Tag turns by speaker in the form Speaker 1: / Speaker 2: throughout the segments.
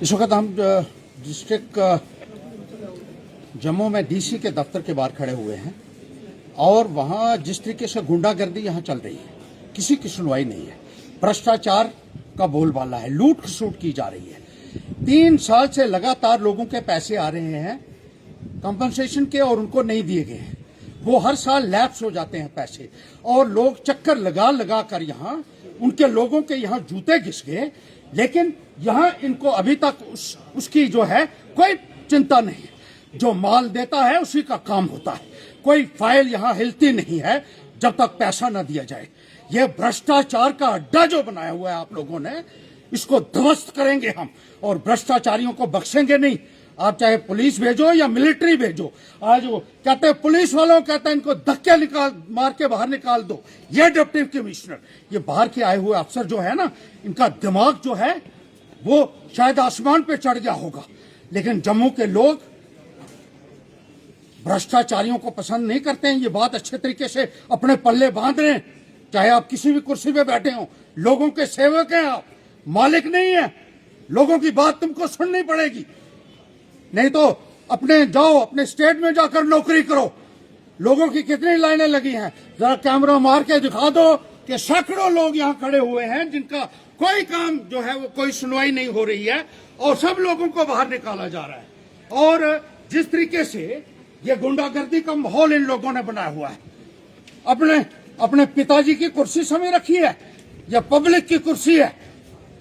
Speaker 1: इस वक्त हम डिस्ट्रिक्ट जम्मू में डीसी के दफ्तर के बाहर खड़े हुए हैं और वहाँ जिस तरीके से गुंडागर्दी यहाँ चल रही है, किसी की सुनवाई नहीं है। भ्रष्टाचार का बोलबाला है, लूट खसूट की जा रही है। 3 साल से लगातार लोगों के पैसे आ रहे हैं कंपनसेशन के और उनको नहीं दिए गए हैं। वो हर साल लैप्स हो जाते हैं पैसे और लोग चक्कर लगा लगा कर यहाँ उनके लोगों के यहाँ जूते घिस गए, लेकिन यहाँ इनको अभी तक उसकी जो है कोई चिंता नहीं है। जो माल देता है उसी का काम होता है। कोई फाइल यहाँ हिलती नहीं है जब तक पैसा न दिया जाए। ये भ्रष्टाचार का अड्डा जो बनाया हुआ है आप लोगों ने, इसको ध्वस्त करेंगे हम और भ्रष्टाचारियों को बख्शेंगे नहीं। आप चाहे पुलिस भेजो या मिलिट्री भेजो। आज वो कहते हैं पुलिस वालों कहते हैं इनको धक्के मार के बाहर निकाल दो। ये डिप्टी कमिश्नर, ये बाहर के आए हुए अफसर जो है ना, इनका दिमाग जो है वो शायद आसमान पे चढ़ गया होगा, लेकिन जम्मू के लोग भ्रष्टाचारियों को पसंद नहीं करते हैं। ये बात अच्छे तरीके से अपने पल्ले बांध रहे हैं। चाहे आप किसी भी कुर्सी पे बैठे हो, लोगों के सेवक हैं आप, मालिक नहीं है। लोगों की बात तुमको सुननी पड़ेगी, नहीं तो अपने जाओ, अपने स्टेट में जाकर नौकरी करो। लोगों की कितनी लाइनें लगी हैं, जरा कैमरा मार के दिखा दो कि सैकड़ों लोग यहाँ खड़े हुए हैं जिनका कोई काम जो है वो कोई सुनवाई नहीं हो रही है और सब लोगों को बाहर निकाला जा रहा है। और जिस तरीके से ये गुंडागर्दी का माहौल इन लोगों ने बनाया हुआ है, अपने पिताजी की कुर्सी समझ रखी है, यह पब्लिक की कुर्सी है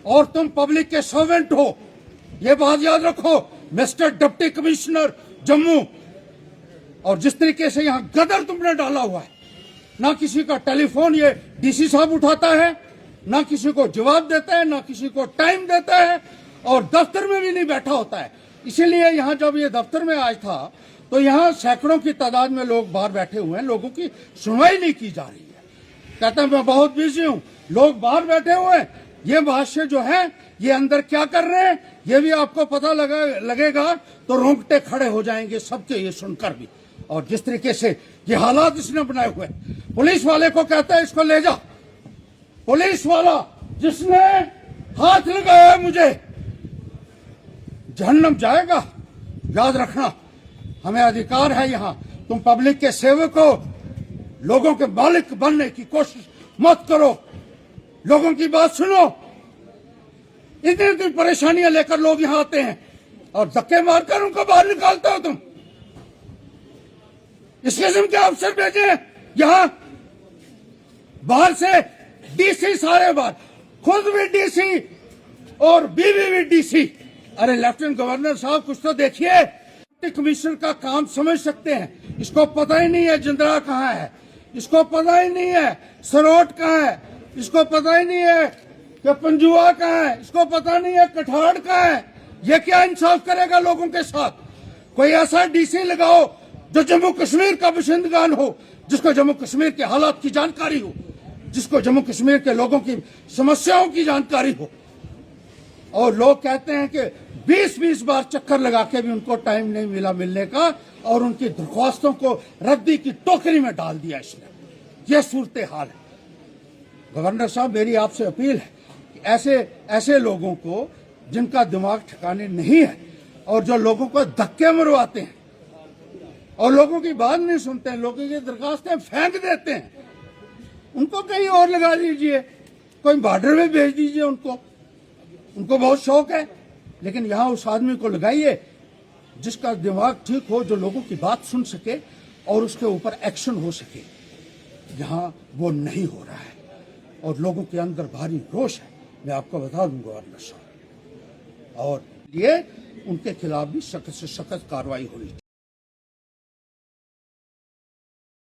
Speaker 1: और तुम पब्लिक के सर्वेंट हो। ये बात याद रखो मिस्टर डिप्टी कमिश्नर जम्मू। और जिस तरीके से यहाँ गदर तुमने डाला हुआ है, ना किसी का टेलीफोन ये डीसी साहब उठाता है, ना किसी को जवाब देता है, ना किसी को टाइम देता है और दफ्तर में भी नहीं बैठा होता है। इसीलिए यहाँ जब ये दफ्तर में आज था तो यहाँ सैकड़ों की तादाद में लोग बाहर बैठे हुए हैं, लोगों की सुनवाई नहीं की जा रही है। कहते हैं मैं बहुत बिजी हूँ, लोग बाहर बैठे हुए हैं। ये भाष्य जो है ये अंदर क्या कर रहे हैं ये भी आपको पता लगेगा तो रोंगटे खड़े हो जाएंगे सबके ये सुनकर भी। और जिस तरीके से ये हालात इसने बनाए हुए, पुलिस वाले को कहता है इसको ले जा। पुलिस वाला जिसने हाथ लगाया मुझे जहन्नम जाएगा। याद रखना, हमें अधिकार है यहाँ। तुम पब्लिक के सेवक हो, लोगों के मालिक बनने की कोशिश मत करो। लोगों की बात सुनो। इतनी परेशानियां लेकर लोग यहाँ आते हैं और धक्के मारकर उनको बाहर निकालते हो तुम। इस किस्म के अफसर भेजे यहाँ बाहर से डीसी, सारे बार खुद भी डीसी और बीवी भी डीसी। अरे लेफ्टिनेंट गवर्नर साहब कुछ तो देखिए। कमिश्नर का काम समझ सकते हैं, इसको पता ही नहीं है जिंदरा कहाँ है, इसको पता ही नहीं है सरोट कहाँ है, इसको पता ही नहीं है कि पंजुआ कहाँ है, इसको पता नहीं है कठाड़ कहाँ है। ये क्या इंसाफ करेगा लोगों के साथ? कोई ऐसा डीसी लगाओ जो जम्मू कश्मीर का बशिंदगान हो, जिसको जम्मू कश्मीर के हालात की जानकारी हो, जिसको जम्मू कश्मीर के लोगों की समस्याओं की जानकारी हो। और लोग कहते हैं कि 20-20 बार चक्कर लगा के भी उनको टाइम नहीं मिला मिलने का और उनकी दरख्वास्तों को रद्दी की टोकरी में डाल दिया इसने। यह सूरत हाल है। गवर्नर साहब मेरी आपसे अपील है कि ऐसे लोगों को जिनका दिमाग ठिकाने नहीं है और जो लोगों को धक्के मरवाते हैं और लोगों की बात नहीं सुनते हैं, लोगों की दरखास्तें फेंक देते हैं, उनको कहीं और लगा दीजिए, कोई बॉर्डर में भेज दीजिए। उनको बहुत शौक है, लेकिन यहाँ उस आदमी को लगाइए जिसका दिमाग ठीक हो, जो लोगों की बात सुन सके और उसके ऊपर एक्शन हो सके। यहाँ वो नहीं हो रहा है और लोगों के अंदर भारी रोष है, मैं आपको बता दूं गवर्नर साहब। और ये उनके खिलाफ भी सख्त से सख्त कार्रवाई होनी चाहिए।